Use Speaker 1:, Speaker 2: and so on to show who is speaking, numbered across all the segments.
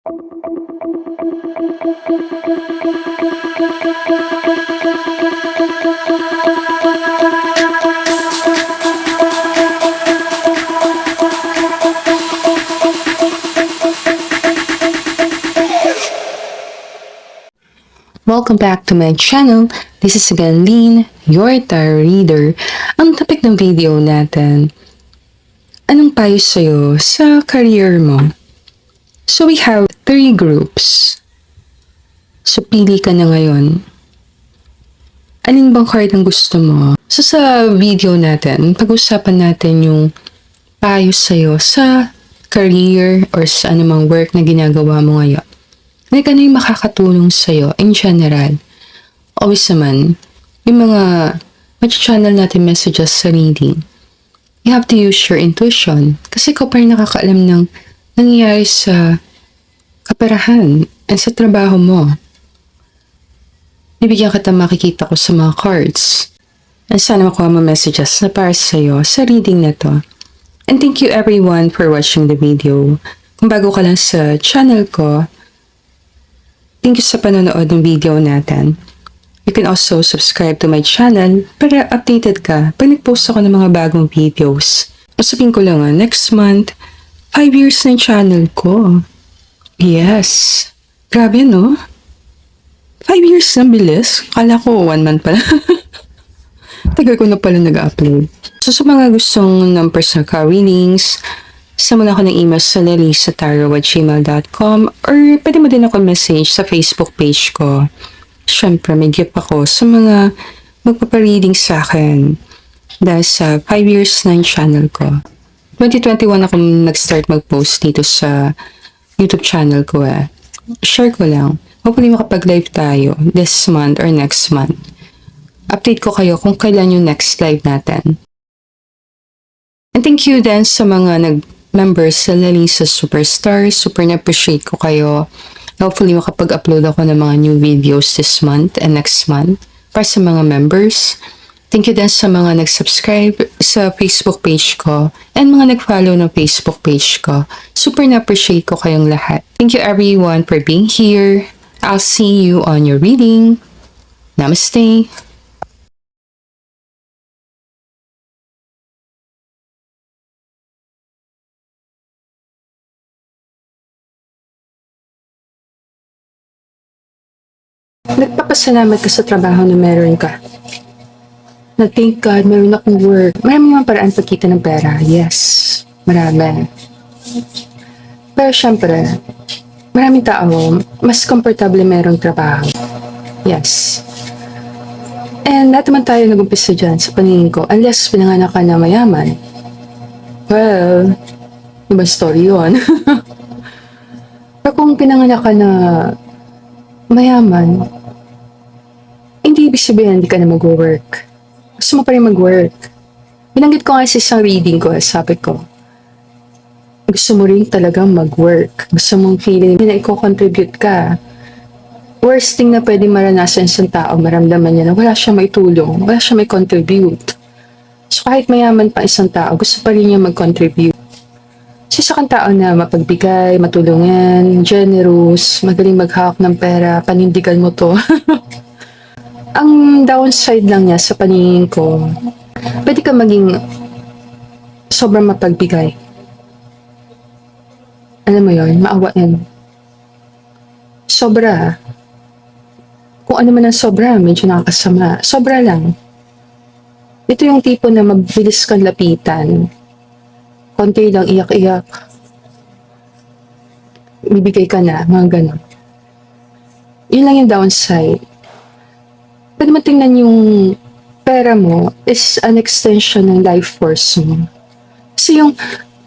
Speaker 1: Welcome back to my channel. This is again Lynn, your tarot reader. Ang topic ng video natin, anong payo sa'yo sa career mo? So we have 3 groups. So pili ka na ngayon. Alin bang card ang gusto mo? So sa video natin, pag-usapan natin yung payo sa'yo sa career or sa anumang work na ginagawa mo ngayon. Like ano yung makakatulong sa'yo in general. Always naman, yung mga channel natin messages sa reading, you have to use your intuition. Kasi ikaw pa rin nakakaalam ng nangyayari sa kaperahan at sa trabaho mo. Bibigyan kita makikita ko sa mga cards. And sana makuha mo messages na para sa'yo sa reading na to. And thank you everyone for watching the video. Kung bago ka lang sa channel ko, thank you sa panonood ng video natin. You can also subscribe to my channel para updated ka pag nag-post ako ng mga bagong videos. Usapin ko lang next month, 5 years na yung channel ko. Yes. Grabe no? 5 years na bilis. Kala ko 1 month pala. Tagal ko na pala nag-upload. So sa mga gustong ng personal card readings, send mo na ako ng email sa lelysataro@gmail.com or pwede mo din ako message sa Facebook page ko. Siyempre, may gift ako sa mga magpapareading sa akin dahil sa 5 years na yung channel ko. 2021 ako nag-start mag-post dito sa YouTube channel ko Share ko lang. Hopefully makapag-live tayo this month or next month. Update ko kayo kung kailan yung next live natin. And thank you din sa mga members sa Lalisa Superstar. Super na-appreciate ko kayo. Hopefully makapag-upload ako ng mga new videos this month and next month para sa mga members. Thank you din sa mga nag-subscribe sa Facebook page ko and mga nag-follow ng Facebook page ko. Super na-appreciate ko kayong lahat. Thank you everyone for being here. I'll see you on your reading. Namaste. Nagpapasalamat ka sa trabaho na meron ka. Na thank God, meron akong work. Marami mga paraan pagkita ng pera. Yes, marami. Pero syempre, maraming tao, mas komportable merong trabaho. Yes. And lahat naman tayo nag-umpisa dyan sa paningin ko, unless pinanganak ka na mayaman. Well, iba story yun. Pero kung pinanganak ka na mayaman, hindi ibig sabihin hindi ka na mag-work. Gusto mo pa rin mag-work. Binanggit ko nga sa isang reading ko, sabi ko, gusto mo rin talagang mag-work. Gusto mong feeling na i-contribute ka. Worst thing na pwede maranasan sa tao, maramdaman niya na wala siya may tulong, wala siya may contribute. So kahit mayaman pa isang tao, gusto pa rin niya mag-contribute. So isa kang tao na mapagbigay, matulungan, generous, magaling maghawak ng pera, panindigan mo to. Ang downside lang niya sa paningin ko, pwede ka maging sobrang mapagbigay. Alam mo yun, maawa yan. Sobra. Kung ano man ang sobra, medyo nakakasama. Sobra lang. Ito yung tipo na mabilis kang lapitan. Konti lang, iyak-iyak. Bibigay ka na, mga ganon. Yun lang yung downside. Pwede mo tingnan yung pera mo is an extension ng life force mo. Kasi yung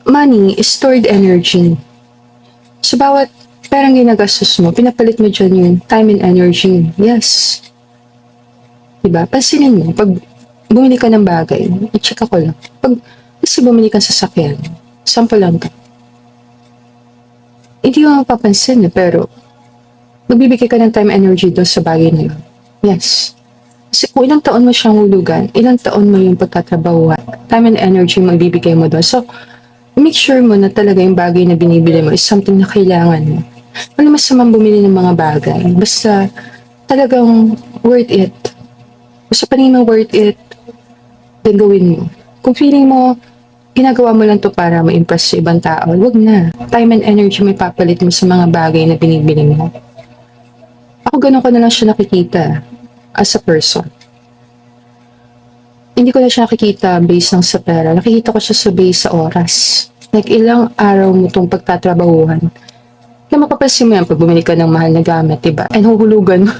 Speaker 1: money is stored energy. So bawat perang ginagastos mo, pinapalit mo dyan yung time and energy. Yes. Diba? Pansinin mo, pag bumili ka ng bagay, i-check ako lang. Kasi bumili ka ng sasakyan, sample lang ka. Hindi mo mapapansin pero magbibigay ka ng time and energy doon sa bagay na yun. Yes. Kasi kung ilang taon mo siyang hulugan, ilang taon mo yung pagtatrabahuan, time and energy magbibigay mo doon. So, make sure mo na talaga yung bagay na binibili mo is something na kailangan mo. Wala masamang bumili ng mga bagay. Basta talagang worth it. Basta paningin mo worth it, then gawin mo. Kung feeling mo, ginagawa mo lang to para ma-impress sa ibang tao, wag na. Time and energy may papalit mo sa mga bagay na binibili mo. Ako ganun ko na lang siya nakikita as a person. Hindi ko na siya nakikita based lang sa pera. Nakikita ko siya sa base sa oras. Like ilang araw mo itong pagtatrabahuhan. Kaya mapapansin mo yan pag bumili ka ng mahal na gamit, diba? And huhulugan mo.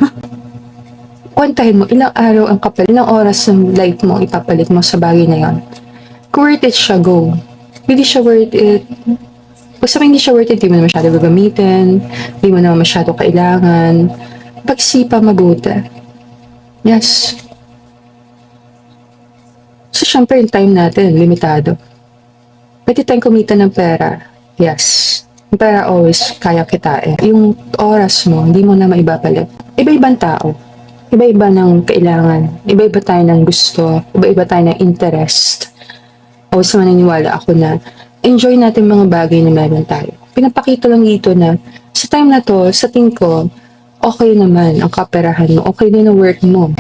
Speaker 1: Kwantahin mo, ilang araw ang kapal, ilang oras ng life mo ipapalit mo sa bagay na yon. Kung worth it siya, go. Hindi siya worth it. Basta hindi siya worth it, di mo na masyado gagamitin, di mo na masyado kailangan. Pagsipa mabuti. Yes. So, syempre, yung time natin, limitado. Pwede tayong kumita ng pera. Yes. Yung pera always kaya kitain. Yung oras mo, hindi mo na maibabalik. Iba-ibang tao. Iba-iba ng kailangan. Iba-iba tayo ng gusto. Iba-iba tayo ng interest. Always maniniwala ako na enjoy natin mga bagay na meron tayo. Pinapakita lang dito na sa time na to, sa tingin ko, okay naman ang kaperahan mo. Okay din ang work mo.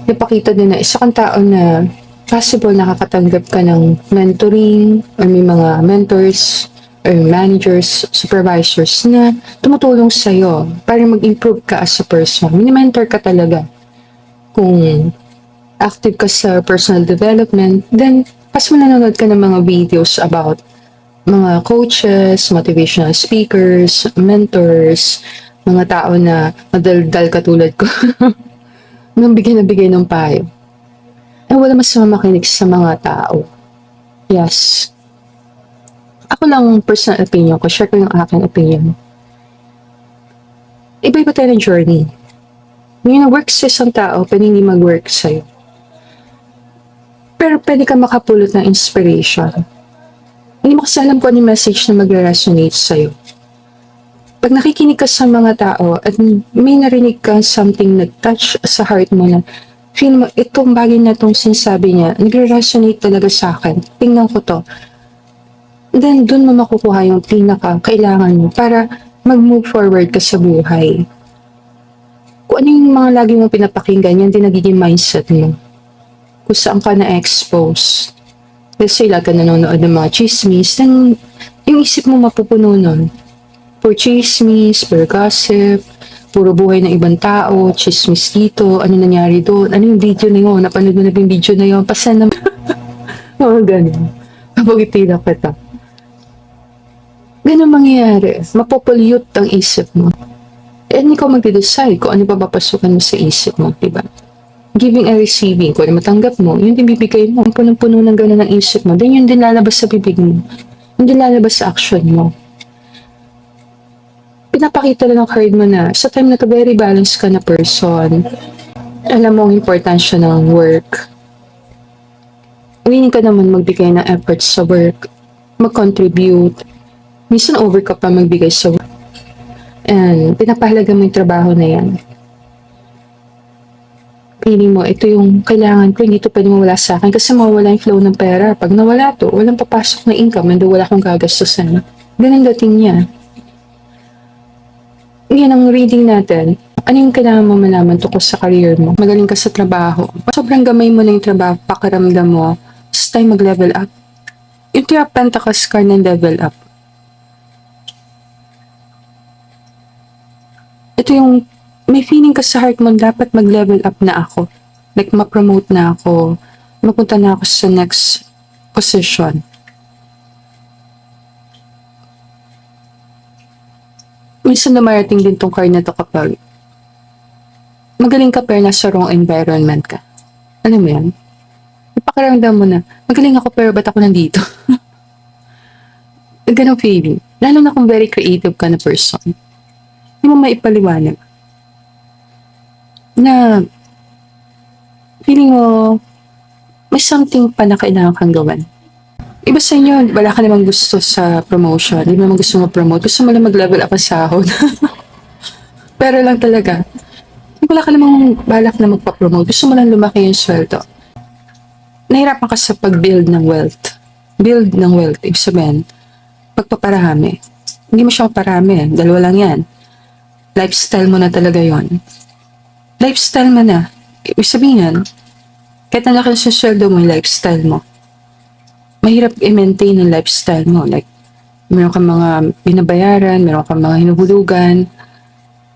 Speaker 1: Pinapakita din na isa kang tao na possible nakakatanggap ka ng mentoring or may mga mentors or managers, supervisors na tumutulong sa'yo para mag-improve ka as a person. Mini-mentor ka talaga. Kung active ka sa personal development, then pas mo nanonood ka ng mga videos about mga coaches, motivational speakers, mentors, mga tao na madaldal katulad ko nang bigay na bigay ng payo. Ay wala masama makinig sa mga tao. Yes. Ako lang personal opinion ko, share ko yung aking opinion. Iba-iba tayo ng journey. May na-work sa isang tao, pwede hindi mag-work sa'yo. Pero pwede ka makapulot ng inspiration. Hindi mo kasi alam kung ano yung message na magre-resonate sa'yo. Pag nakikinig ka sa mga tao at may narinig ka something nag-touch sa heart mo na feel mo, itong bagay na itong sinasabi niya, nagre-resonate talaga sa akin. Tingnan ko to. Then, dun mo makukuha yung pinaka-kailangan mo para mag-move forward ka sa buhay. Kung ano yung mga lagi mong pinapakinggan, yan din nagiging mindset mo. Kung saan ka na-expose. Kasi lagi ka nanonood ng mga chismis, then yung isip mo mapupuno nun. For chismis, for gossip, puro buhay ng ibang tao, chismis dito, ano nangyari doon, ano yung video na yun, napanood mo na yung video na yun, pasan naman. Oo, ganun. Mapagitin ako ito. Ganun mangyayari. Mapopollute ang isip mo. And ikaw magde-decide kung ano pa papasukan mo sa isip mo, diba? Giving and receiving, kung ano matanggap mo, yun din bibigay mo. Kung punong-puno ng ganun ang isip mo, then yun din lalabas sa bibig mo. Yun din lalabas sa action mo. Pinapakita lang ng card mo na sa time na to, very balanced ka na person. Alam mo ang importansya ng work. Willing ka naman magbigay ng efforts sa work, mag-contribute. Minsan over ka pa magbigay sa work. And pinapahalaga mo yung trabaho na yan. Feeling mo, ito yung kailangan ko, hindi ito pwede mawala sa akin kasi mawala yung flow ng pera. Pag nawala to, walang papasok na income and wala akong gagastusin. Ganun dating niya. Yan ang reading natin. Ano yung kailangan mo malaman tungkol sa career mo? Magaling ka sa trabaho. Sobrang gamay mo na yung trabaho, pakiramdam mo, it's time mag-level up. Yung Three of Pentacles card ng level up. Ito yung may feeling ka sa heart mo, dapat mag-level up na ako. Like, ma-promote na ako. Mapunta na ako sa next position. Minsan namarating din tong card na to kapag magaling ka pero nasa wrong environment ka. Alam mo yan? Ipakiramdam mo na, magaling ako pero ba't ako nandito? Ganong feeling. Lalo na kung very creative ka na person. Hindi mo maipaliwanag. Na feeling mo may something pa na kailangan kang gawin. Iba sa inyo, wala ka namang gusto sa promotion. Hindi mo naman gusto ma-promote. Gusto mo lang mag-level up ang sahod. Pero lang talaga, wala ka namang balak na magpa-promote. Gusto mo lang lumaki yung sweldo. Nahirapan ka sa pag-build ng wealth. Build ng wealth. Ibig sabihin, pagpaparahami. Hindi mo siya parami. Dalawa lang yan. Lifestyle mo na talaga yon. Lifestyle mo na. Ibig sabihin yan, kahit na laki sa sweldo mo, yung lifestyle mo. Mahirap i-maintain ang lifestyle mo. Like, meron kang mga binabayaran, meron kang mga hinuhulugan.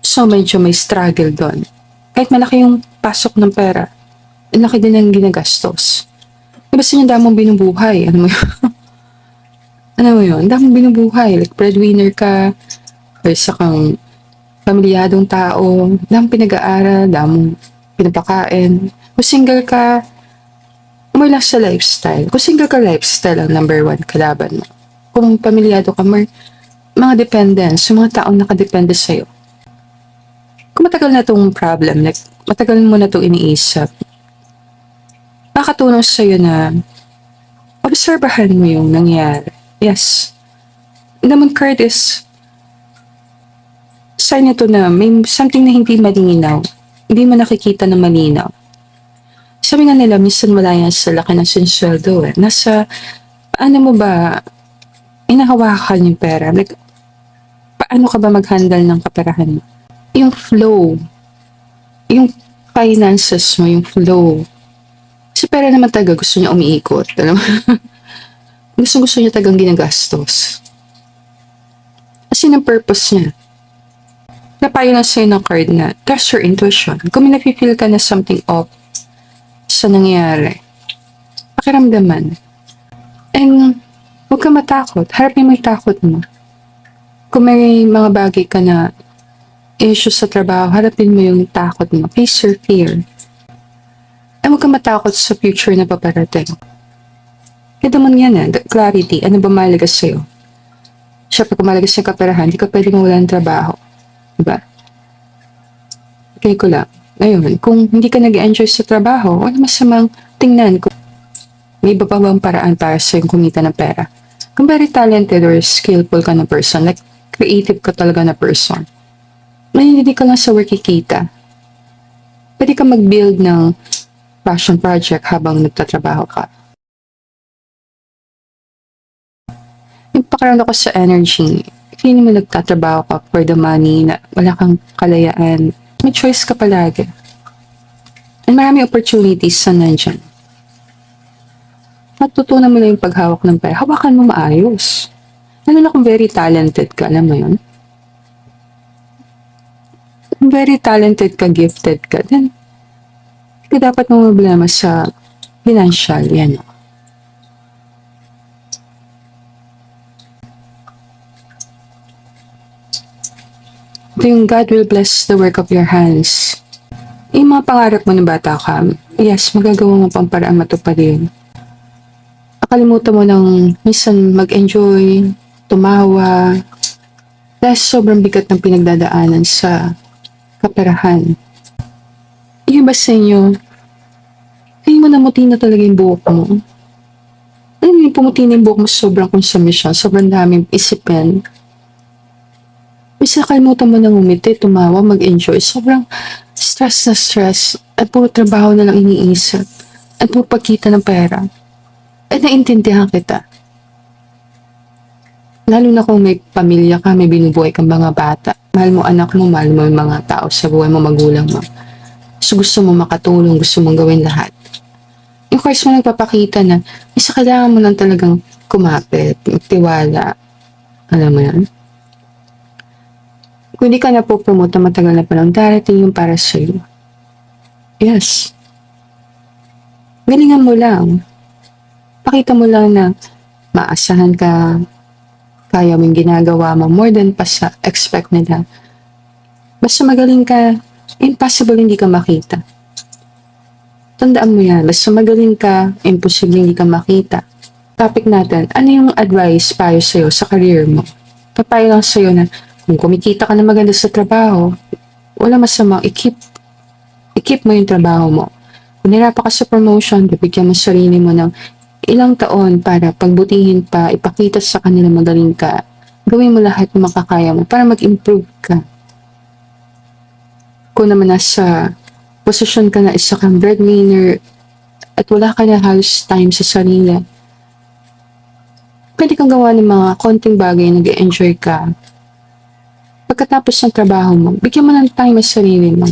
Speaker 1: So, medyo may struggle doon. Kahit malaki yung pasok ng pera, ang laki din ang ginagastos. Basta yung damong binubuhay. Ano mo yun? Ano mo yun? Damong binubuhay. Like, breadwinner ka, or isa kang pamilyadong tao, damong pinag-aaral, damong pinapakain. Kung single ka, more lang sa lifestyle. Kung single ka, lifestyle ang number one kalaban mo. Kung pamilyado ka, more, mga dependents, yung mga taong nakadepende sa'yo. Kung matagal na itong problem, like, matagal mo na itong iniisip, makakatulong sa'yo na obserbahan mo yung nangyari. Yes. Naman card is sign ito na may something na hindi malinaw. Hindi mo nakikita na malinaw. Sabi nga nila, minsan wala yan sa laki ng sinsweldo eh. Nasa, paano mo ba inahawakan yung pera? Like, paano ka ba mag-handle ng kaperahan mo? Yung flow, yung finances mo, yung flow. Kasi pera naman taga gusto niya umiikot. Alam mo? Gusto niya tagang ginagastos. Kasi ng purpose niya. Napayo lang sa'yo ng card na trust your intuition. Kung may napipil ka na something off sa nangyari, pakiramdaman. And huwag ka matakot. Harapin mo yung takot mo. Kung may mga bagay ka na issues sa trabaho, harapin mo yung takot mo. Face your fear. And huwag ka matakot sa future na paparating. Ito mo yan clarity. Ano ba mahalaga sa'yo? Siyempre, kung mahalaga sa'yo kaperahan, hindi ka pwede mawala ng trabaho. Diba? Okay ko lang. Ngayon, kung hindi ka nag-enjoy sa trabaho, wala masamang tingnan kung may iba pa bang paraan para sa yung kumita ng pera. Kung very talented or skillful ka na person, like creative ka talaga na person, hindi ka lang sa work kikita. Pwede ka mag-build ng passion project habang nagtatrabaho ka. Yung pakiramdam ko sa energy, hindi mo nagtatrabaho ka for the money, na wala kang kalayaan. May choice ka palagi. And marami opportunities sa nandyan. Matutunan mo na yung paghawak ng pera. Hawakan mo maayos. Lalo na kung very talented ka, alam mo yun? Kung very talented ka, gifted ka, then hindi ka dapat mo problema sa financial, yan. Ito yung God will bless the work of your hands. Yung mga pangarap mo na bata ka, yes, magagawa mo pang paraan matupad yun. Nakalimutan mo ng minsan mag-enjoy, tumawa, dahil sobrang bigat ng pinagdadaanan sa kaperahan. Yung ba sa inyo, hindi mo namuti na talaga yung buhok mo. Ano yung pumuti na yung buhok mo, sobrang consumption, sobrang daming isipin. Minsan nakalimutan mo nang umiti, tumawa, mag-enjoy. Sobrang stress na stress. At puro trabaho na lang iniisip. At puro pagkita ng pera. At naintindihan kita. Lalo na kung may pamilya ka, may binubuhay kang mga bata. Mahal mo anak mo, mahal mo yung mga tao sa buhay mo, magulang mo. So gusto mo makatulong, gusto mong gawin lahat. Yung course mo nagpapakita na, isa kailangan mo lang talagang kumapit, tiwala. Alam mo yan? Kung hindi ka na po promote na matagal na palang darating yung para sa'yo. Yes. Galingan mo lang. Pakita mo lang na maasahan ka, kaya mo yung ginagawa mo more than pa sa expect nila. Basta magaling ka, impossible hindi ka makita. Tandaan mo yan, basta magaling ka, imposible hindi ka makita. Topic natin, ano yung advice payo sa'yo sa career mo? Papayo lang sa'yo na kung kumikita ka na maganda sa trabaho, wala masamang i-keep mo yung trabaho mo. Kung nirapan ka sa promotion, bibigyan mo sarili mo ng ilang taon para pagbutihin pa, ipakita sa kanila magaling ka. Gawin mo lahat ng makakaya mo para mag-improve ka. Kung naman nasa posisyon ka na isa kang breadwinner at wala ka na halos time sa sarili, Pwede kang gawa ng mga konting bagay na nag-enjoy ka. Pagkatapos ng trabaho mo, bigyan mo ng time sa sarili mo.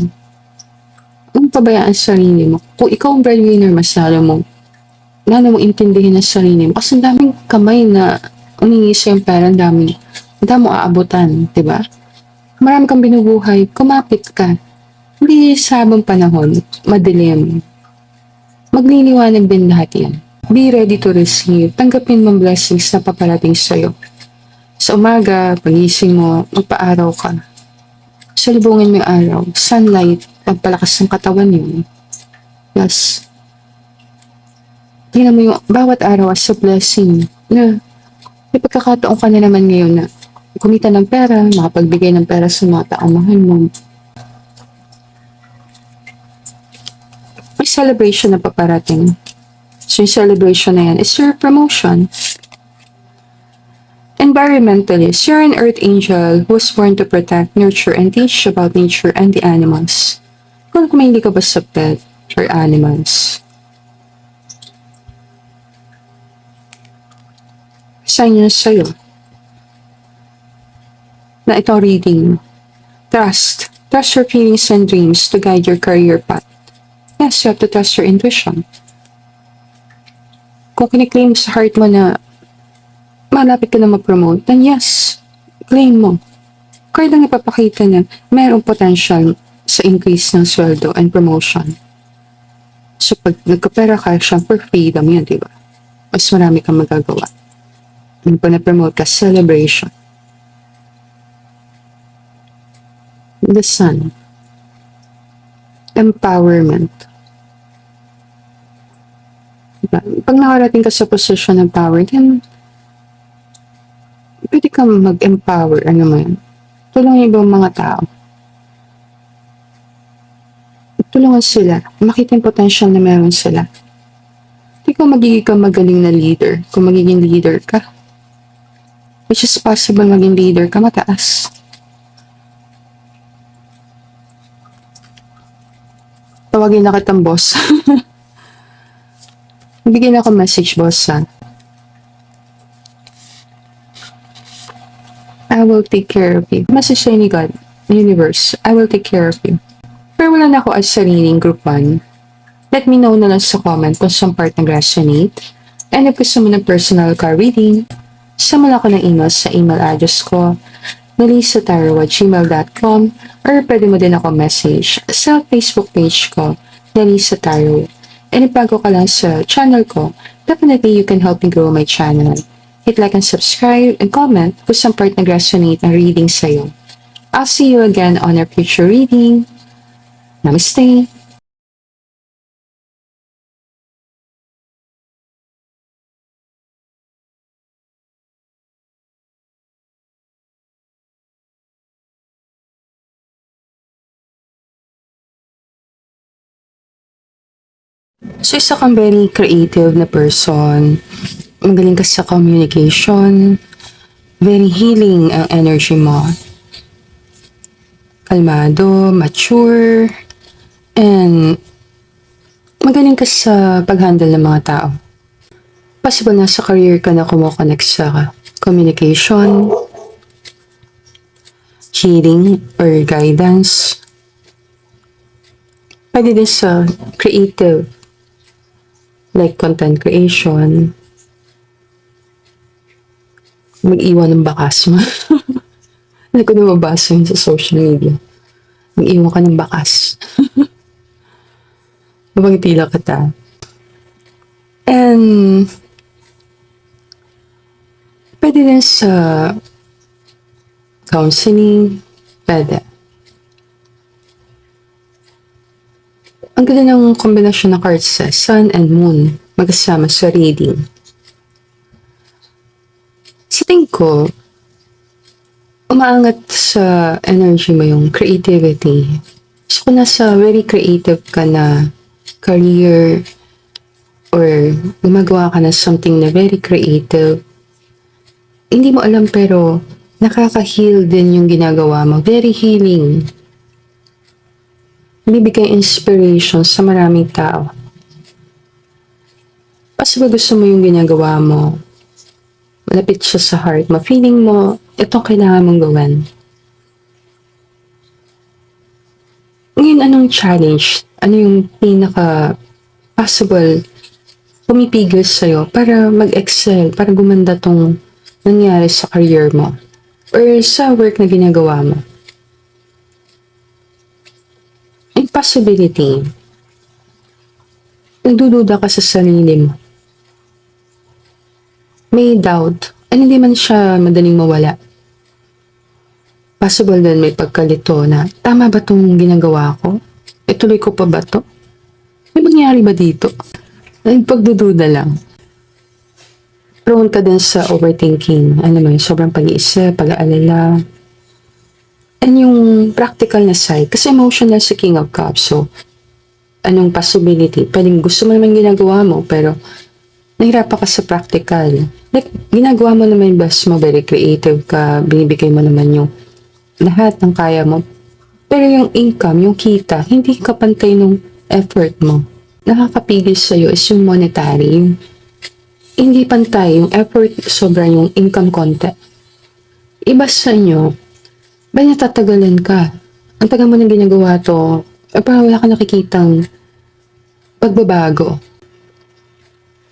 Speaker 1: Huwag pabayaan sa sarili mo. Kung ikaw ang breadwinner, mas lalo mo intindihin ang sarili mo. Kasi ang daming kamay na umingi sa'yo yung pera, ang dami mo aabutan, di ba? Marami kang binubuhay, kumapit ka. Hindi sa habang panahon, madilim. Magliliwanag din lahat yan. Be ready to receive. Tanggapin mo ang blessings na paparating sa'yo. Sa umaga, pagising mo, magpa-araw ka. Salubungin mo yung araw. Sunlight, pagpalakas ng katawan yun. Plus, tingnan mo yung bawat araw as a blessing. Na, may pagkakataon ka na naman ngayon na kumita ng pera, makapagbigay ng pera sa mga taong mahal mo. May celebration na paparating. So yung celebration na yan is your promotion. Environmentalist, you're an earth angel who was born to protect, nurture, and teach about nature and the animals. Kung hindi ka ba sa pet or animals. Sign yun sa'yo. Na ito reading. Trust. Trust your feelings and dreams to guide your career path. Yes, you have to trust your intuition. Kung kiniklaim sa heart mo na malapit ka na ma-promote, then yes, claim mo. Kaya lang ipapakita na mayroong potential sa increase ng sweldo and promotion. So pag nagkapera ka, syempre freedom yun, di ba? Mas marami kang magagawa. Yung pa na-promote ka, celebration. The sun. Empowerment. Diba? Pag nakarating ka sa position ng power, then pwede kang mag-empower, ano mo yun. Tulungan ibang mga tao. Tulungan sila. Makita yung potential na meron sila. Hindi ko magiging ka magaling na leader kung magiging leader ka. Which is possible maging leader ka mataas. Tawagin na kitang boss. Bigyan ako message, boss, ha? I will take care of you. Message sa'yo ni God, universe, I will take care of you. Pero wala na ako as sariling group 1. Let me know na lang sa comment kung saan part nag-resonate. And if gusto mo ng personal card reading, sama lang ako ng email sa email address ko na lisataro@gmail.com or pwede mo din ako message sa Facebook page ko na Lisa Taro. And if bago ka lang sa channel ko, definitely you can help me grow my channel. Hit like and subscribe and comment kung saan part nag-resonate ng reading sa'yo. I'll see you again on our future reading. Namaste! So, isa kang very creative na person. Magaling ka sa communication. Very healing ang energy mo. Kalmado, mature, and magaling ka sa pag-handle ng mga tao. Possible na sa career ka na kumukonect sa communication, healing, or guidance. Pwede din sa creative, like content creation, mag-iwan ng bakas mo. Hindi ko na mabasa yun sa social media. Mag-iwan ka ng bakas. Mapagtila kita. And pwede din sa counseling, pwede. Ang ganda ng kombinasyon ng cards sa Sun and Moon magkasama sa reading. Sa tingin ko, umaangat sa energy mo yung creativity. So kung nasa very creative ka na career or gumagawa ka na something na very creative, hindi mo alam pero nakaka-heal din yung ginagawa mo. Very healing. Bibigay inspiration sa maraming tao. Kasi ba gusto mo yung ginagawa mo? Malapit siya sa heart mo. Feeling mo, itong kailangan mong gawin. Ngayon, anong challenge? Ano yung pinaka-possible pumipigil sa'yo para mag-excel, para gumanda tong nangyari sa career mo or sa work na ginagawa mo? Impossibility. Nagdududa ka sa sarili mo. May doubt. Hindi man siya madaling mawala. Possible din may pagkalito na, tama ba itong ginagawa ko? Ituloy ko pa ba to? May mangyari ba dito? Ay, pagdududa lang. Prone ka din sa overthinking. Alam mo, sobrang pag-iisip, pag-aalala. And yung practical na side, kasi emotional si King of Cups, so anong possibility? Pwedeng gusto mo naman ginagawa mo, pero nahirapan ka sa practical. Like, ginagawa mo naman yung best mo, very creative ka, binibigay mo naman yung lahat ng kaya mo. Pero yung income, yung kita, hindi ka pantay ng effort mo. Nakakapigil sa'yo is yung monetary, yung hindi pantay, yung effort, sobra yung income konti. Iba sa inyo, ba natatagalan ka? Ang tagal mo nang ginagawa to, parang wala ka nakikitang pagbabago.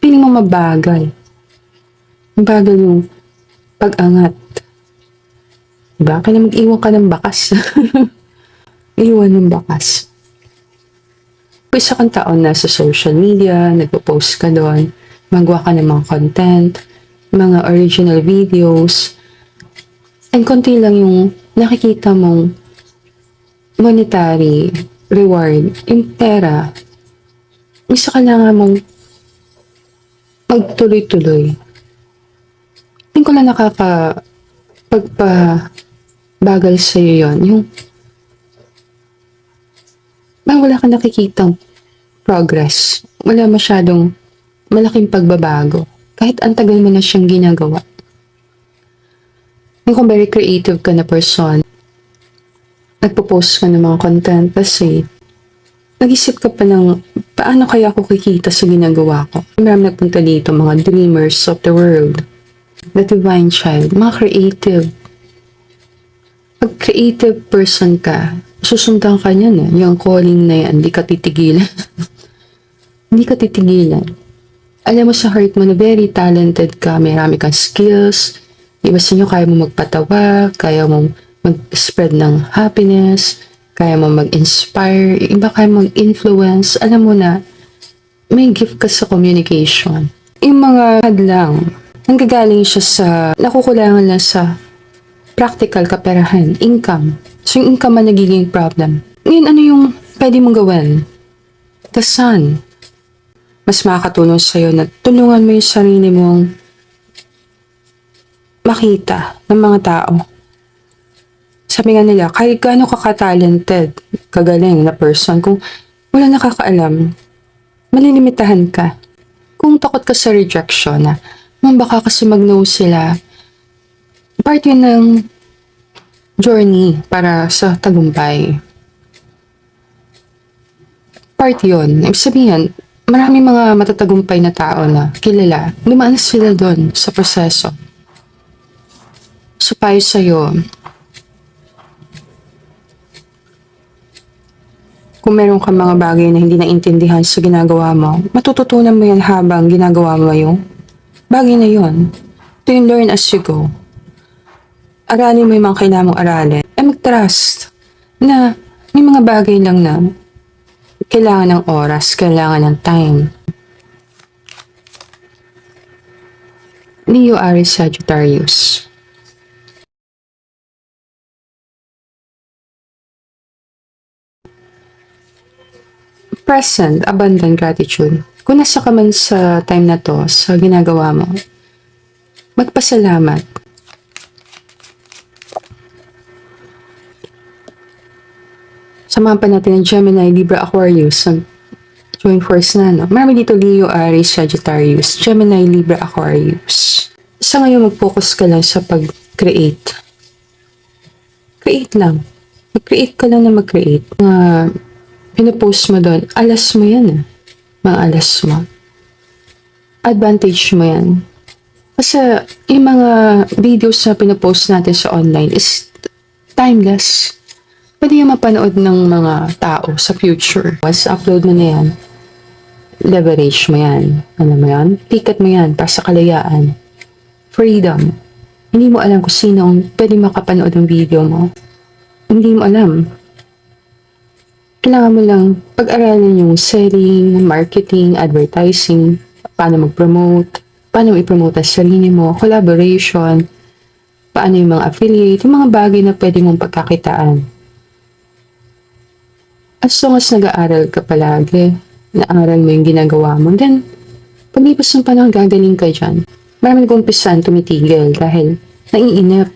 Speaker 1: Piling mo mabagal. Mabagal yung pag-angat. Diba? Kaya mag-iwan ka ng bakas. Iwan ng bakas. Kung isa kang taon na sa social media, nagpo-post ka doon, magawa ka ng mga content, mga original videos, and konti lang yung nakikita mong monetary reward, yung pera, isa kailangan mong magtuloy-tuloy. Hindi ko lang pagpabagal sa'yo yon, yung wala kang nakikitang progress, wala masyadong malaking pagbabago, kahit ang tagal mo na siyang ginagawa. Kung very creative ka na person, nagpo-post ka ng mga content kasi nag-isip ka pa ng paano kaya ako kikita sa ginagawa ko. Marami nagpunta dito, mga dreamers of the world, the divine child, mga creative. Pag creative person ka, susundan ka niyan, yung calling na yan, hindi ka titigilan. Hindi ka titigilan. Alam mo sa heart mo na very talented ka, may marami kang skills, iba sa inyo, kaya mo magpatawa, kaya mo mag-spread ng happiness, kaya mo mag-inspire, iba kaya mo mag-influence. Alam mo na, may gift ka sa communication. Yung mga hadlang, nanggagaling siya sa, nakukulangan lang sa practical kaperahan, income. So yung income ang nagiging problem. Ngayon, ano yung pwede mong gawin? The sun. Mas makakatulong sa'yo na tulungan mo yung sarili mong makita ng mga tao. Sabi nga nila, kahit gaano ka-talented, kagaling na person, kung wala nakakaalam, malilimitahan ka. Kung takot ka sa rejection na, baka kasi mag-no sila, part yun ng journey para sa tagumpay. Part yun. Ibig sabihin, marami mga matatagumpay na tao na kilala, dumaan sila doon sa proseso. So, payo sa'yo, kung meron kang mga bagay na hindi naintindihan sa ginagawa mo, matututunan mo yan habang ginagawa mo yung bagay na yun. Ito yung learn as you go. Aralin mo yung mga kailangan mong aralin. Mag-trust na may mga bagay lang na kailangan ng oras, kailangan ng time. Leo, Aries, Sagittarius. Present, abundant gratitude. Kung nasa ka man sa time na to, sa ginagawa mo, magpasalamat. Samahan pa natin ng Gemini, Libra, Aquarius. Join force na, no? Marami dito Leo, Aries, Sagittarius, Gemini, Libra, Aquarius. Sa ngayon, mag-focus ka lang sa pag-create. Create lang. Mag-create ka lang na mag-create. Pinapost mo doon, alas mo yan, Mga alas mo. Advantage mo yan. Kasi yung mga videos na pinopost natin sa online is timeless. Pwede yung mapanood ng mga tao sa future. Once upload mo na yan, leverage mo yan. Ano mo yan? Ticket mo yan para sa kalayaan. Freedom. Hindi mo alam kung sino ang pwede makapanood ng video mo. Hindi mo alam. Kailangan mo lang pag-aralan yung selling, marketing, advertising, paano mag-promote, paano i-promote ang sarili mo, collaboration, paano yung mga affiliate, yung mga bagay na pwede mong pagkakitaan. As long as nag-aaral ka palagi, naaral mo yung ginagawa mo, then paglipas ng panahon gagaling ka dyan. Marami nag-umpisan tumitigil dahil naiinip.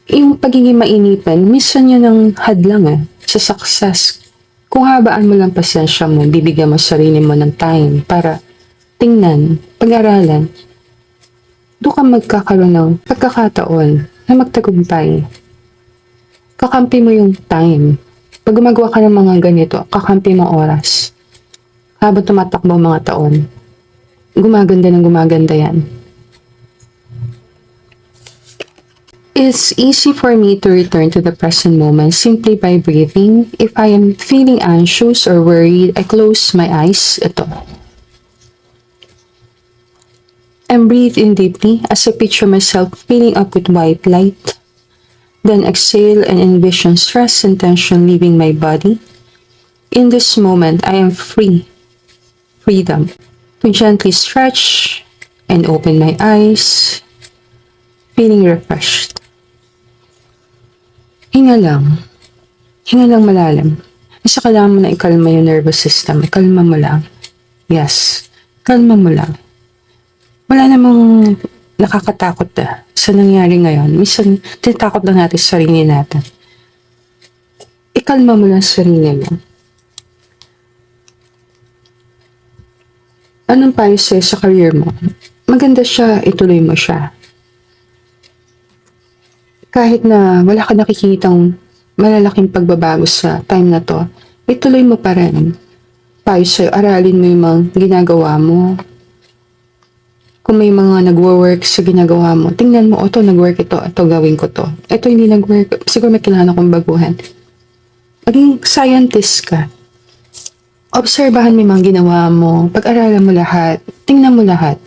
Speaker 1: Yung pagiging mainipan, minsan yun ang hadlang sa success. Kung habaan mo lang pasensya mo, bibigyan mo sarili mo ng time para tingnan, pag-aralan, doon ka magkakaroon ng pagkakataon na magtagumpay. Kakampi mo yung time. Pag gumagawa ka ng mga ganito, kakampi mo oras. Habang tumatakbo ang mga taon, gumaganda ng gumaganda yan. It's easy for me to return to the present moment simply by breathing. If I am feeling anxious or worried, I close my eyes. Ito. And breathe in deeply as I picture myself filling up with white light. Then exhale and envision stress and tension leaving my body. In this moment, I am free. Freedom. To gently stretch and open my eyes. Feeling refreshed. Hinga lang. Hinga lang malalim. Kasi kailangan mo na ikalma yung nervous system. Ikalma mo lang. Yes. Kalma mo lang. Wala namang nakakatakot sa nangyari ngayon. Minsan, tinatakot lang natin sa sarili natin. Ikalma mo lang sa sarili mo. Anong payo sa'yo sa career mo? Maganda siya, ituloy mo siya. Kahit na wala ka nakikitang malalaking pagbabago sa time na to, ituloy mo pa rin. Payo sa'yo, aralin mo yung mga ginagawa mo. Kung may mga nagwo-work sa ginagawa mo, tingnan mo, ito nag-work ito gawin ko to. Ito hindi nag-work, siguro may kailangan akong baguhan. Maging scientist ka. Obserbahan mo yung mga ginawa mo, pag-aralan mo lahat, tingnan mo lahat.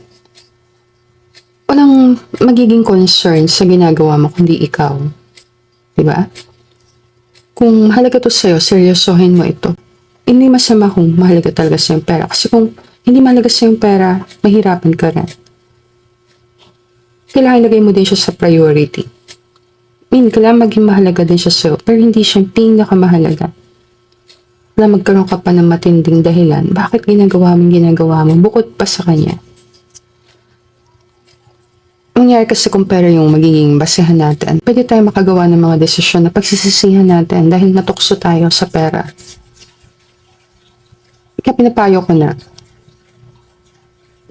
Speaker 1: Walang magiging concern sa ginagawa mo kundi ikaw. Diba? Kung mahalaga to sa'yo, seryosohin mo ito. Hindi masama kung mahalaga talaga sa'yo yung pera. Kasi kung hindi mahalaga sa'yo yung pera, mahirapan ka rin. Kailangan ilagay mo din siya sa priority. Kailangan maging mahalaga din siya sa'yo, pero hindi siya pinakamahalaga. Kailangan magkaroon ka pa ng matinding dahilan. Bakit ginagawa mo bukod pa sa kanya? Nangyari kasi kung pera yung magiging basehan natin, pwede tayo makagawa ng mga desisyon na pagsisisihan natin dahil natukso tayo sa pera. Kaya pinapayo ko na,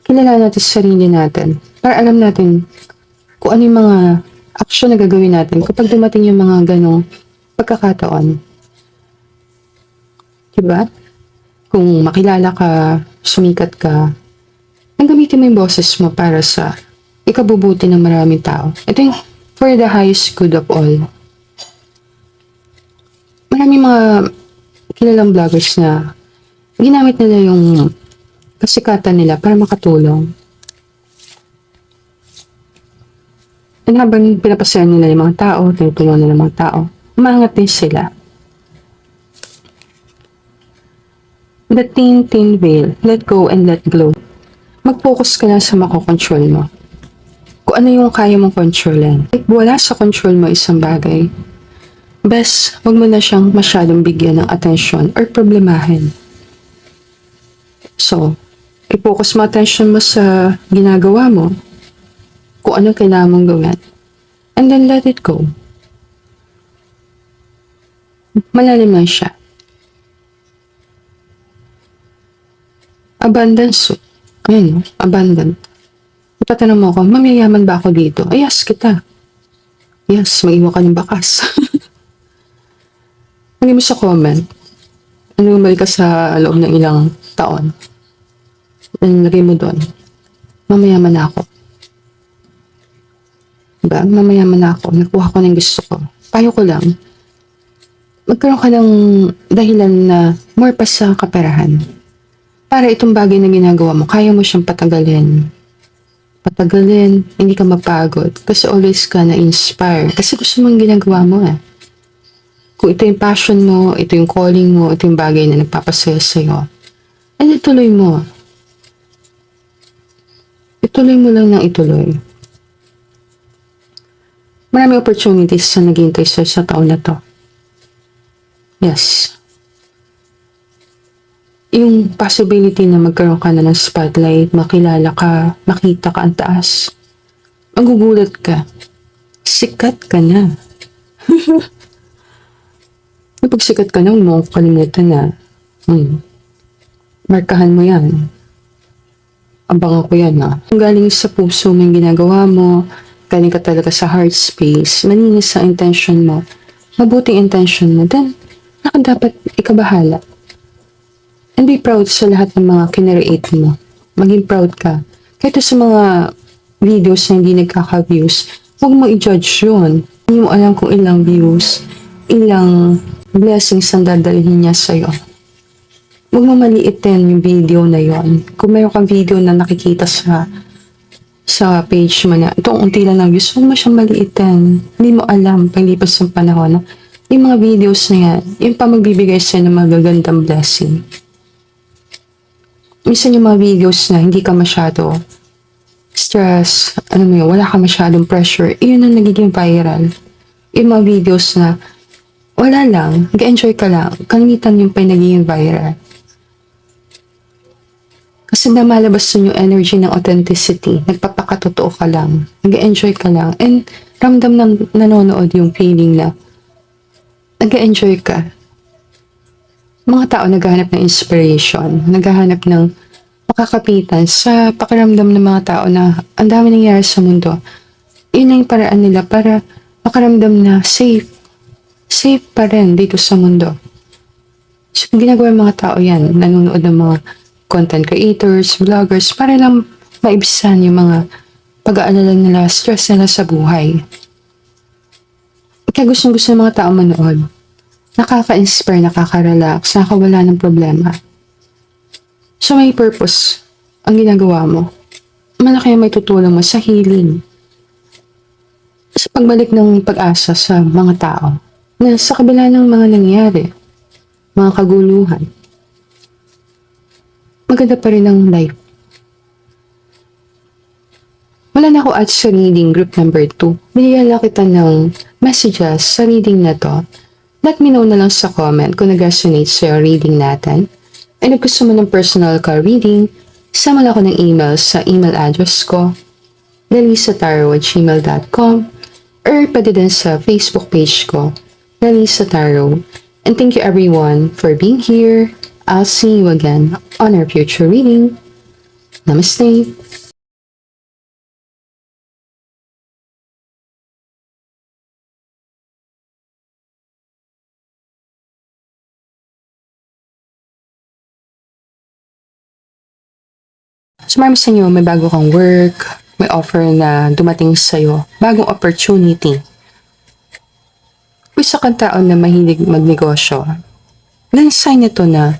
Speaker 1: kilala natin sa sarili natin para alam natin kung ano yung mga aksyon na gagawin natin kapag dumating yung mga ganong pagkakataon. Diba? Kung makilala ka, sumikat ka, ang gamitin mo yung boses mo para sa ikabubuti ng maraming tao. Ito yung for the highest good of all. Maraming mga kilalang vloggers na ginamit nila yung kasikatan nila para makatulong. And habang pinapasayan nila yung mga tao, tinutulungan nila yung mga tao, umangat din sila. The thin veil, let go and let glow. Mag-focus ka lang sa makokontrol mo. Kung ano yung kaya mong kontrolin. If wala sa control mo isang bagay, best, wag mo na siyang masyadong bigyan ng atensyon or problemahin. So, i-focus mo attention mo sa ginagawa mo, kung anong kailangan mong gawin, and then let it go. Malalim lang siya. Abundance. Ayun, abundant. Ipatanong mo ako, mamayaman ba ako dito? Ay, yes, kita. Yes, mag-iwan ka ng bakas. Lagay mo sa comment. Ano balik ka sa loob ng ilang taon. And lagay mo doon. mamayaman na ako. Diba? Mamayaman na ako. Nakuha ko ng gusto ko. Payo ko lang, magkaroon ka ng dahilan na more pa sa kaperahan. Para itong bagay na ginagawa mo, kaya mo siyang patagalin. Patagalin, hindi ka mapagod. Kasi always ka na-inspire. Kasi gusto mong ginagawa mo eh. Kung ito yung passion mo, ito yung calling mo, ito yung bagay na nagpapasaya sa'yo, ay ituloy mo. Ituloy mo lang ng ituloy. Maraming opportunities na naghihintay sa'yo sa taon na to. Yes. Yung possibility na magkaroon ka na ng spotlight, makilala ka, makita ka ang taas. Magugulat ka. Sikat ka na. Kapag sikat ka na, huwag mo kalimutan na. Markahan mo yan. Abangan ko yan ha. Kung galing sa puso mo yung ginagawa mo, galing ka talaga sa heart space, maninis sa intention mo, mabuting intention mo, then dapat ikabahala. And be proud sa lahat ng mga kinreate mo. Maging proud ka. Kahit sa mga videos na hindi nagkaka-views, huwag mo i-judge yun. Hindi mo alam kung ilang views, ilang blessings ang dadalhin niya sa'yo. Huwag mo maliitin yung video na yon. Kung mayroon kang video na nakikita sa page mo na itong unti lang ng views, huwag mo siyang maliitin. Hindi mo alam, paglipas ng panahon, yung mga videos na yan, yung pa magbibigay sa'yo ng magagandang blessing. Minsan yung mga videos na hindi ka masyado stress, wala ka masyadong pressure, yun ang nagiging viral. Yung mga videos na wala lang, nag-enjoy ka lang, kalimitan yung pa nagiging viral. Kasi namalabas dun yung energy ng authenticity, nagpapakatotoo ka lang, nag-enjoy ka lang, and ramdam ng nanonood yung feeling na nag-enjoy ka. Mga tao naghahanap ng inspiration, naghahanap ng makakapitan sa pakiramdam ng mga tao na ang dami nangyayari sa mundo. Yun ang paraan nila para makaramdam na safe. Safe pa rin dito sa mundo. So, ginagawa ng mga tao yan, nanonood ng mga content creators, vloggers, para lang maibsan yung mga pag-aalala nila, stress nila sa buhay. Kaya gustong-gusto ng mga tao manood. Nakaka-inspire, nakaka-relax, nakakawala ng problema. So may purpose ang ginagawa mo. Malaki ang may tutulong mo sa healing. Sa pagbalik ng pag-asa sa mga tao na sa kabila ng mga nangyari, mga kaguluhan, maganda pa rin ang life. Wala na ako at sa reading group number 2. Binigyan lang kita ng messages sa reading na to. Let me know na lang sa comment kung nag-resonate sa reading natin. And if gusto mo ng personal ka reading, sama lang ako ng email sa email address ko, lalisataro@gmail.com, or pwede din sa Facebook page ko, Lalisa Taro. And thank you everyone for being here. I'll see you again on our future reading. Namaste. So marami sa inyo, may bago kang work, may offer na dumating sa'yo, bagong opportunity. Kung isa kang tao na mahilig magnegosyo, then sign ito na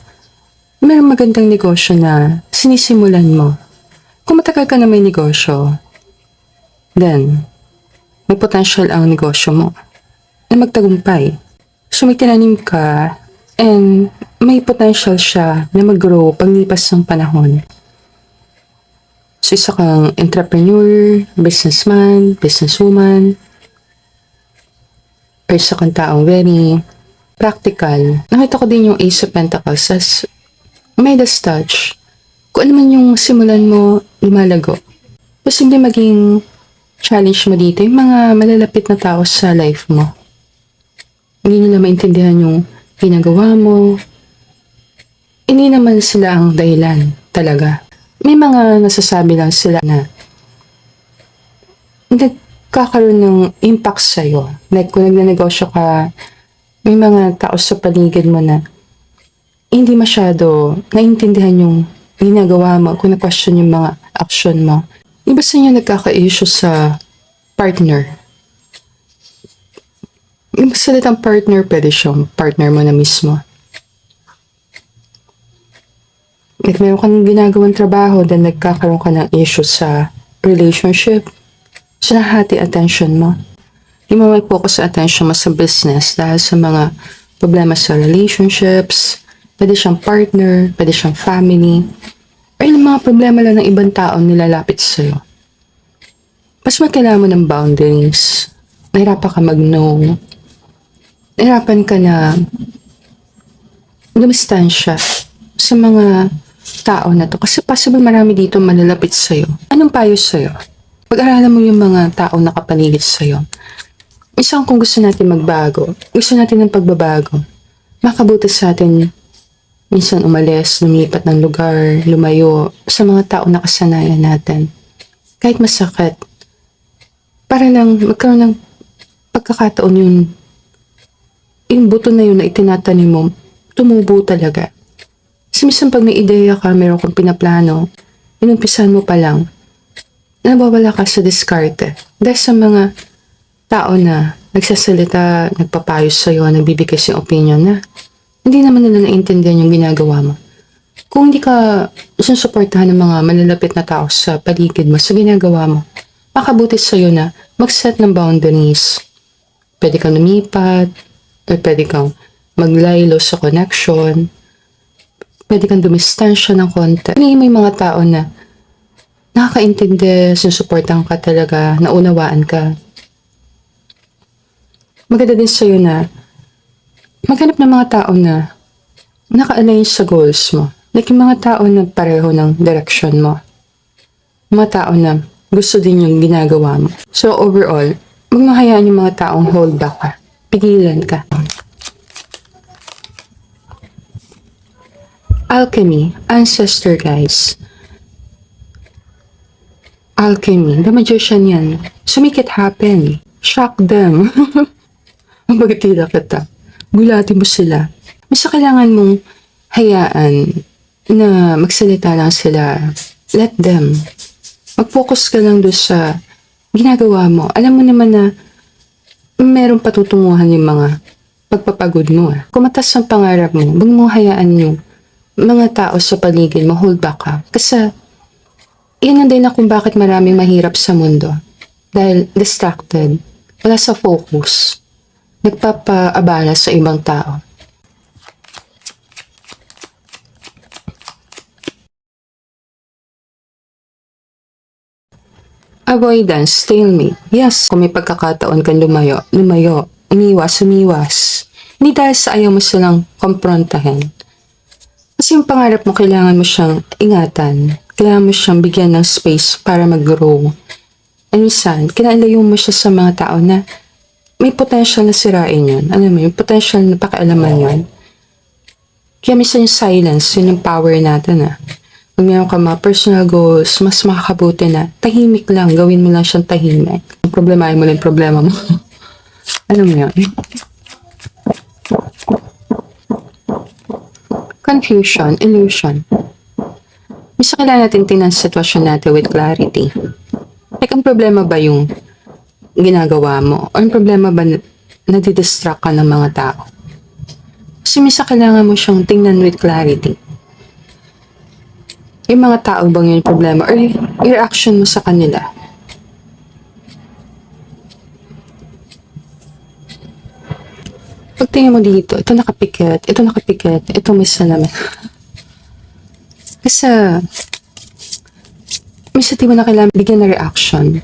Speaker 1: mayroong magandang negosyo na sinisimulan mo. Kung matagal ka na may negosyo, then may potential ang negosyo mo na magtagumpay. So may tinanim ka and may potential siya na mag-grow paglipas ng panahon. So isa kang entrepreneur, businessman, businesswoman, or isa kang taong very practical. Nakita ko din yung Ace of Pentacles as Midas touch. Kung ano man yung simulan mo, lumalago. Posible maging challenge mo dito yung mga malalapit na tao sa life mo. Hindi nila maintindihan yung ginagawa mo. Hindi naman sila ang dahilan talaga. May mga nasasabi lang sila na nagkakaroon ng impact sa'yo. Like kung nagnanegosyo ka, may mga tao sa paligid mo na hindi masyado naiintindihan yung ginagawa mo, kung na-question yung mga action mo. Di ba sa inyo nagkaka-issue sa partner? Yung salitang partner, pwede siyang partner mo na mismo. Like, meron kang ginagawang trabaho, then nagkakaroon ka ng issue sa relationship. So, nahati attention mo. Hindi mo may focus sa attention mo sa business dahil sa mga problema sa relationships, pwede siyang partner, pwede siyang family, or yung mga problema lang ng ibang tao nilalapit sa'yo. Mas kailangan mo ng boundaries. Nahirapan ka mag-no. Nahirapan ka na lumistansya sa mga tao na to. Kasi possible marami dito malalapit sa'yo. Anong payo sa'yo? Pag-aralan mo yung mga tao na kapaligid sa'yo. Isang kung gusto natin magbago, gusto natin ng pagbabago, makabuti sa atin minsan umalis, lumipat ng lugar, lumayo sa mga tao na kasanayan natin. Kahit masakit, para lang magkaroon ng pagkakataon yung buto na yun na itinatanim mo, tumubo talaga. Kasi minsan pag may ideya ka, meron kang pinaplano, inumpisan mo pa lang, nabawala ka sa diskarte. Dahil sa mga tao na nagsasalita, nagpapayos sa'yo, nagbibigay sa opinion na hindi naman nila naintindihan yung ginagawa mo. Kung hindi ka susuportahan ng mga malalapit na tao sa paligid mo, sa ginagawa mo, makabuti sa'yo na mag-set ng boundaries. Pwede kang lumipat, or pwede kang maglaylo sa connection, pwede kang dumistansya ng konti. May mga tao na nakakaintindi, sinusuportahan ka talaga, naunawaan ka. Maganda din sa'yo na maghanap ng mga tao na naka-align sa goals mo. Like yung mga tao na pareho ng direction mo. Mga tao na gusto din yung ginagawa mo. So overall, huwag mahayaan yung mga taong hold back ka. Pigilan ka. Alchemy, ancestor guys. Alchemy, the magician yan. So make it happen. Shock them. Magbagtila kita. Gulatin mo sila. Basta kailangan mong hayaan na magsalita lang sila. Let them. Mag-focus ka lang doon sa ginagawa mo. Alam mo naman na merong patutunguhan yung mga pagpapagod mo. Kung matas ang pangarap mo, huwag mong hayaan yung mga tao sa paligid mo, hold back ka. Kasi yan ang din na kung bakit maraming mahirap sa mundo. Dahil distracted. Wala sa focus. Nagpapaabala sa ibang tao. Avoidance, stalemate. Yes, kung may pagkakataon kang lumayo, umiwas. Hindi dahil sa ayaw mo silang komprontahin. Kasi yung pangarap mo, kailangan mo siyang ingatan. Kailangan mo siyang bigyan ng space para mag-grow. And minsan, kinalayo mo siya sa mga tao na may potential na sirain yun. Alam mo, yung potential na pakialaman yun. Kaya minsan yung silence, yun yung power natin Kung meron ka mga personal goals, mas makakabuti na tahimik lang, gawin mo lang siyang tahimik. Problemahin mo lang yung problema mo. Alam mo yun? Confusion, illusion. Minsan kailangan natin tingnan sa sitwasyon natin with clarity. Like, ang problema ba yung ginagawa mo? O yung problema ba nadidistract ka ng mga tao? Kasi minsan kailangan mo siyang tingnan with clarity. Yung mga tao bang yung problema? Or yung reaction mo sa kanila? Pagtingin mo dito, ito nakapikit, ito may salamin. Kasi minsan di mo na kailangan bigyan ng reaction.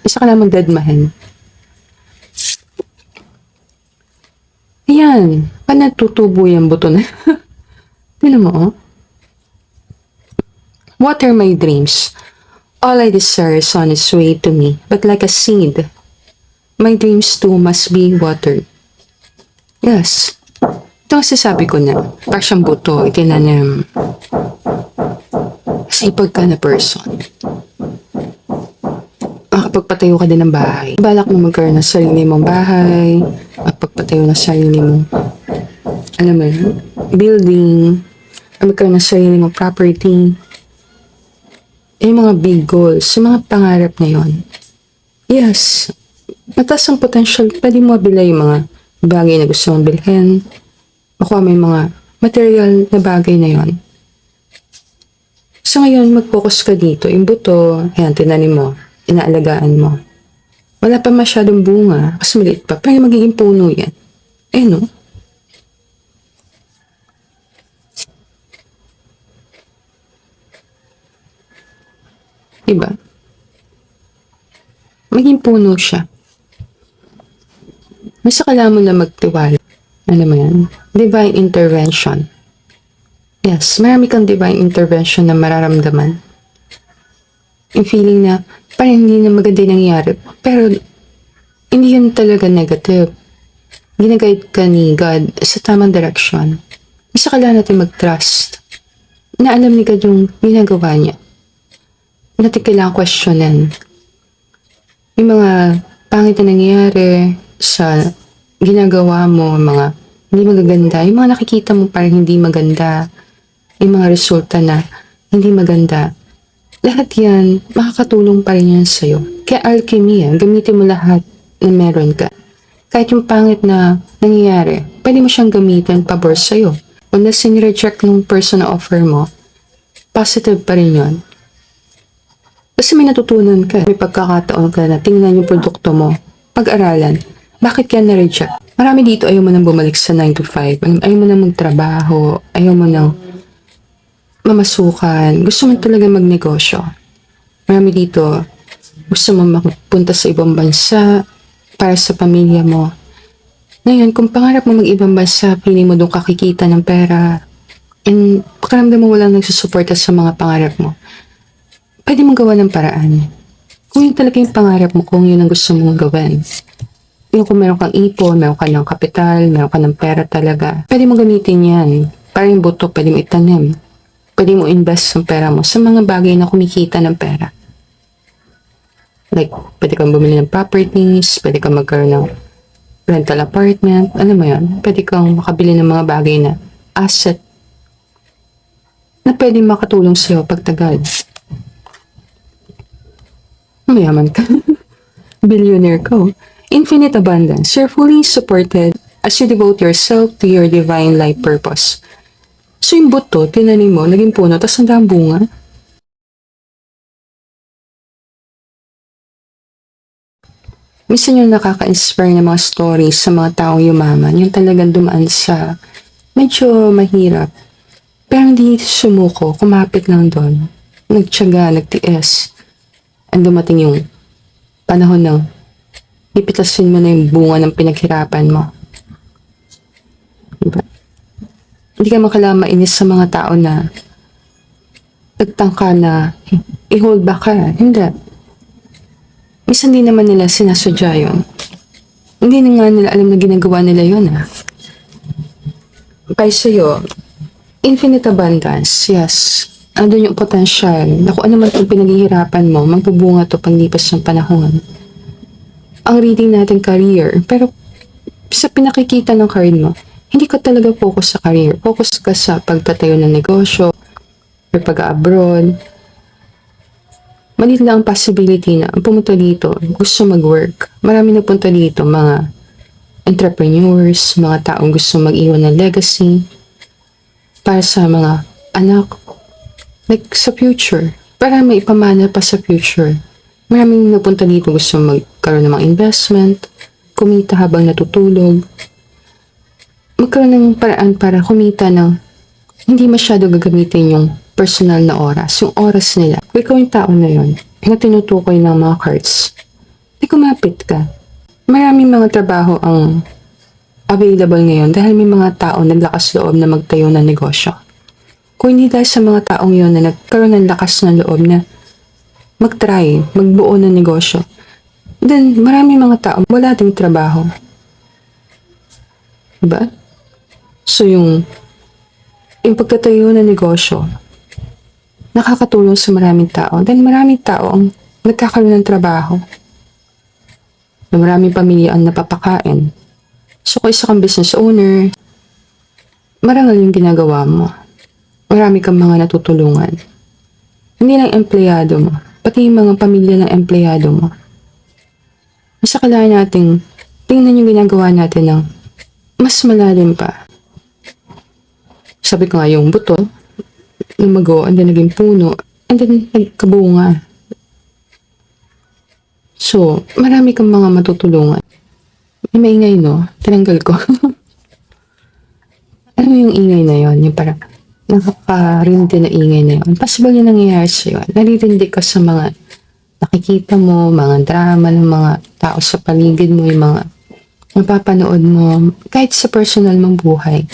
Speaker 1: Minsan kailangan mong deadmahin. Ayan, paano natutubo yung buto na? Tignan mo, Water my dreams. All I desire is on its way to me, but like a seed, my dreams too must be watered. Yes. Ito ang sasabi ko na, parang siyang buto, itinanim sa ipag ka na person. Makapagpatayo ka din ng bahay. Balak mo magkaroon ng sarili mong bahay, magpagpatayo ng sarili mong, alam mo yun, building, or magkaroon ng sarili mong property. yung mga big goals, yung mga pangarap na yon. Yes, mataas ang potential, pwede mo mabila yung mga bagay na gusto mong bilhin, makuha mo yung mga material na bagay na yon. So ngayon, mag-focus ka dito. Yung buto, yan, tinanim mo, inaalagaan mo. Wala pa masyadong bunga, kasi maliit pa, pero magiging puno yan. Eh no? Diba? Maging puno siya. Basta kailangan mo na magtiwala. Ano mo yan? Divine intervention. Yes, marami kang divine intervention na mararamdaman. Yung feeling na parang hindi na maganda yung nangyari. Pero hindi yun talaga negative. Ginaguide ka ni God sa tamang direction. Basta kailangan natin mag-trust na alam ni God yung ginagawa niya. Natin kailangan questionin yung mga pangit na nangyayari sa ginagawa mo, mga hindi magaganda, yung mga nakikita mo parang hindi maganda, yung mga resulta na hindi maganda. Lahat yan, makakatulong pa rin yan sa'yo. Kaya alchemy yan, gamitin mo lahat na meron ka. Kahit yung pangit na nangyayari, pwede mo siyang gamitin pabor sa'yo. Kung nireject ng person na offer mo, positive pa rin yun. Kasi may natutunan ka, may pagkakataon ka na tingnan yung produkto mo, pag-aralan, bakit ka na-reject? Marami dito ayaw mo nang bumalik sa 9 to 5, ayaw mo nang magtrabaho, ayaw mo nang mamasukan, gusto mo talaga magnegosyo. Marami dito, gusto mo magpunta sa ibang bansa para sa pamilya mo. Ngayon, kung pangarap mo mag-ibang bansa, piling mo doon kakikita ng pera, and pakaramdam mo walang nagsusuporta sa mga pangarap mo, pwede mong gawa ng paraan. Kung yun talaga yung pangarap mo, kung yun ang gusto mong gawin. Yung kung meron kang ipon, meron ka ng kapital, meron ka ng pera talaga, pwede mong gamitin yan. Para yung buto, pwede mo itanim. Pwede mo invest ang pera mo sa mga bagay na kumikita ng pera. Like, pwede kang bumili ng properties, pwede kang magkaroon ng rental apartment, ano mo yan? Pwede kang makabili ng mga bagay na asset na pwede makatulong sa'yo pagtagal. Mayaman ka. Billionaire ka. Infinite abundance. You're fully supported as you devote yourself to your divine life purpose. So yung buto, tinanim mo, naging puno, tapos ang daming bunga. Minsan yung nakaka-inspire na mga stories sa mga taong yumaman, yung talagang dumaan sa medyo mahirap. Pero hindi sumuko, kumapit lang doon. Nagtiyaga, nagtiis. Ang dumating yung panahon ng pipitasin mo na yung bunga ng pinaghirapan mo. Diba? Hindi ka kailangan mainis sa mga tao na nagtangka na i-hold back ka. Hindi. Minsan di naman nila sinasadya yun. Hindi na nga nila alam na ginagawa nila yun Kaya sa'yo, infinite abundance, yes. Andun yung potential na kung ano man itong pinaghihirapan mo, magbubunga to paglipas ng panahon. Ang reading natin career, pero sa pinakikita ng card mo, hindi ka talaga focus sa career. Focus ka sa pagtatayo ng negosyo, or pag-abroad. Maliit lang ang possibility na ang pumunta dito, gusto mag-work. Marami nagpunta dito, mga entrepreneurs, mga taong gusto mag-iwan ng legacy para sa mga anak, like sa future, para may ipamana pa sa future. Maraming napunta dito gusto magkaroon ng mga investment, kumita habang natutulog, magkaroon ng paraan para kumita ng hindi masyado gagamitin yung personal na oras, yung oras nila. Kung ikaw yung tao na yun, na tinutukoy ng mga cards, di kumapit ka. Maraming mga trabaho ang available ngayon dahil may mga tao naglakas loob na magtayo ng negosyo. Kung hindi dahil sa mga taong yun na nagkaroon ng lakas ng loob na mag-try, magbuo ng negosyo, then maraming mga tao wala ding trabaho. Diba? So yung pagtatayo ng negosyo, nakakatulong sa maraming tao. Then maraming tao ang nagkakaroon ng trabaho. Na maraming pamilya ang napapakain. So kung isa kang business owner, marangal yung ginagawa mo. Marami kang mga natutulungan. Hindi lang empleyado mo, pati yung mga pamilya ng empleyado mo. Mas kailangan nating tingnan yung ginagawa natin ng mas malalim pa. Sabi ko nga yung buto, lumago, and then naging puno, and then nagkabunga. So, marami kang mga matutulungan. May maingay, no? Tinanggal ko. Alam mo yung ingay na yon, yung parang nakakarindi na ingay na yon. Possible yung nangyayari sa'yo. Naririndi ka sa mga nakikita mo, mga drama ng mga tao sa paligid mo, yung mga mapapanood mo, kahit sa personal mong buhay.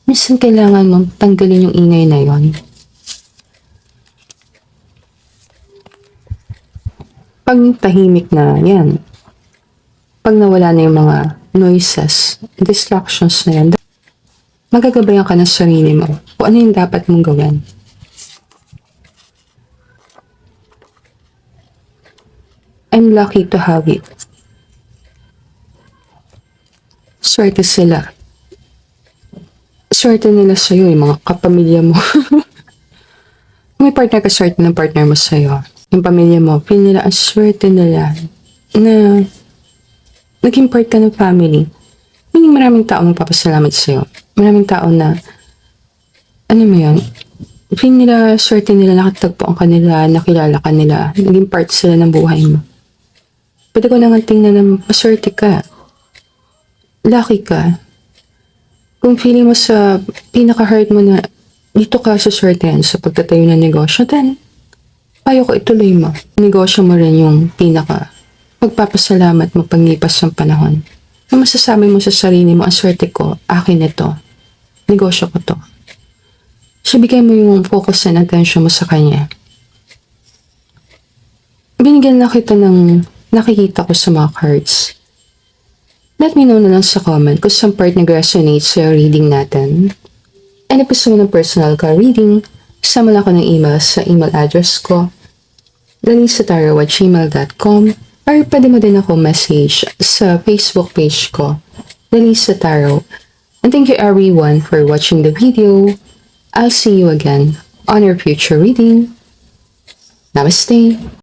Speaker 1: Minsan kailangan mong tanggalin yung ingay na yon. Pag tahimik na, yan. Pag nawala na yung mga noises, distractions na yan, magagabayan ka ng sarili mo kung ano yung dapat mong gawin. I'm lucky to have it. Swerte sila. Swerte nila sa'yo, yung mga kapamilya mo. Kung may partner ka, swerte ng partner mo sa'yo. Yung pamilya mo, feel nila ang swerte nila na naging part ka ng family. Meaning maraming tao magpapasalamat sa'yo. Maraming tao na, ano mo yun, feel nila, swerte nila, nakatagpuan ka nila, nakilala ka nila, naging part sila ng buhay mo. Pwede ko nang tingnan na maswerte ka. Lucky ka. Kung feeling mo sa pinaka-hurt mo na dito ka sa swertehan sa pagtatayo ng negosyo, then payo ko ituloy mo. Negosyo mo rin yung pinaka magpapasalamat mo paglipas ng panahon. Na masasabi mo sa sarili mo, ang swerte ko, akin ito. Negosyo ko to. So, bigay mo yung focus and attention mo sa kanya. Binigyan na kita ng nakikita ko sa mga cards. Let me know na lang sa comment kung saan part nag-resonate sa reading natin. And if gusto mo ng personal ka reading, sama lang ko ng email sa email address ko, dalisataro@gmail.com, or pwede mo din ako message sa Facebook page ko, Dalisa Taro. And thank you everyone for watching the video. I'll see you again on your future reading. Namaste.